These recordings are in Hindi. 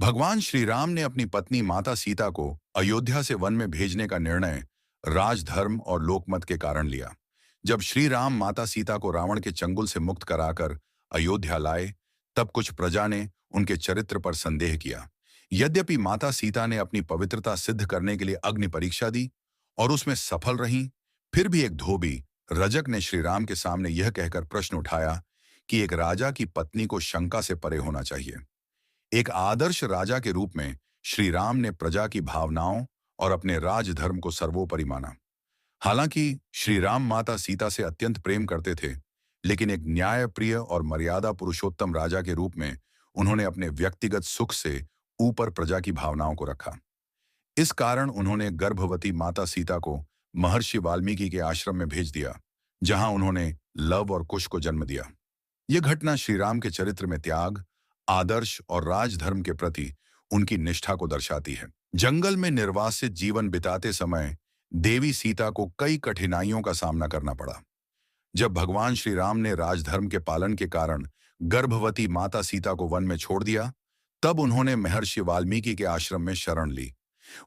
भगवान श्री राम ने अपनी पत्नी माता सीता को अयोध्या से वन में भेजने का निर्णय राजधर्म और लोकमत के कारण लिया। जब श्री राम माता सीता को रावण के चंगुल से मुक्त कराकर अयोध्या लाए, तब कुछ प्रजा ने उनके चरित्र पर संदेह किया। यद्यपि माता सीता ने अपनी पवित्रता सिद्ध करने के लिए अग्नि परीक्षा दी और उसमें सफल रहीं, फिर भी एक धोबी रजक ने श्री राम के सामने यह कहकर प्रश्न उठाया कि एक राजा की पत्नी को शंका से परे होना चाहिए। एक आदर्श राजा के रूप में श्री राम ने प्रजा की भावनाओं और अपने राजधर्म को सर्वोपरि माना। हालांकि श्री राम माता सीता से अत्यंत प्रेम करते थे, लेकिन एक न्यायप्रिय और मर्यादा पुरुषोत्तम राजा के रूप में उन्होंने अपने व्यक्तिगत सुख से ऊपर प्रजा की भावनाओं को रखा। इस कारण उन्होंने गर्भवती माता सीता को महर्षि वाल्मीकि के आश्रम में भेज दिया, जहां उन्होंने लव और कुश को जन्म दिया। यह घटना श्री राम के चरित्र में त्याग, आदर्श और राजधर्म के प्रति उनकी निष्ठा को दर्शाती है। जंगल में निर्वासित जीवन बिताते समय देवी सीता को कई कठिनाइयों का सामना करना पड़ा। जब भगवान श्री राम ने राजधर्म के पालन के कारण गर्भवती माता सीता को वन में छोड़ दिया, तब उन्होंने महर्षि वाल्मीकि के आश्रम में शरण ली।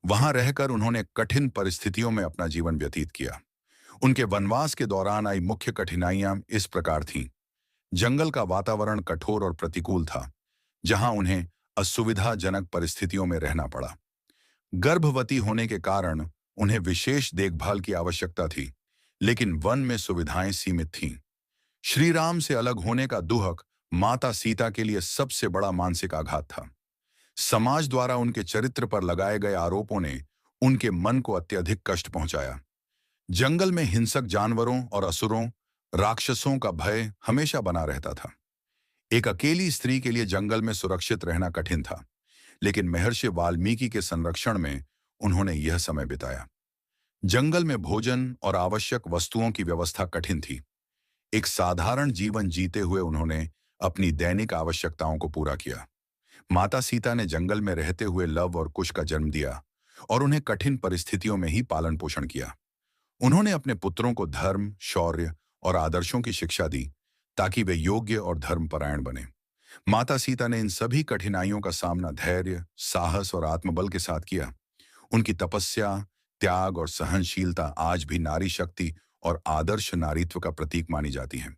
वहां रहकर उन्होंने कठिन परिस्थितियों में अपना जीवन व्यतीत किया। उनके वनवास के दौरान आई मुख्य कठिनाइयां इस प्रकार थीं। जंगल का वातावरण कठोर और प्रतिकूल था, जहां उन्हें असुविधाजनक परिस्थितियों में रहना पड़ा। गर्भवती होने के कारण उन्हें विशेष देखभाल की आवश्यकता थी, लेकिन वन में सुविधाएं सीमित थीं। श्री राम से अलग होने का दुहक माता सीता के लिए सबसे बड़ा मानसिक आघात था। समाज द्वारा उनके चरित्र पर लगाए गए आरोपों ने उनके मन को अत्यधिक कष्ट पहुंचाया। जंगल में हिंसक जानवरों और असुरों, राक्षसों का भय हमेशा बना रहता था। एक अकेली स्त्री के लिए जंगल में सुरक्षित रहना कठिन था, लेकिन महर्षि वाल्मीकि के संरक्षण में उन्होंने यह समय बिताया। जंगल में भोजन और आवश्यक वस्तुओं की व्यवस्था कठिन थी। एक साधारण जीवन जीते हुए उन्होंने अपनी दैनिक आवश्यकताओं को पूरा किया। माता सीता ने जंगल में रहते हुए लव और कुश का जन्म दिया और उन्हें कठिन परिस्थितियों में ही पालन पोषण किया। उन्होंने अपने पुत्रों को धर्म, शौर्य और आदर्शों की शिक्षा दी, ताकि वे योग्य और धर्मपरायण बने। माता सीता ने इन सभी कठिनाइयों का सामना धैर्य, साहस और आत्मबल के साथ किया। उनकी तपस्या, त्याग और सहनशीलता आज भी नारी शक्ति और आदर्श नारीत्व का प्रतीक मानी जाती है।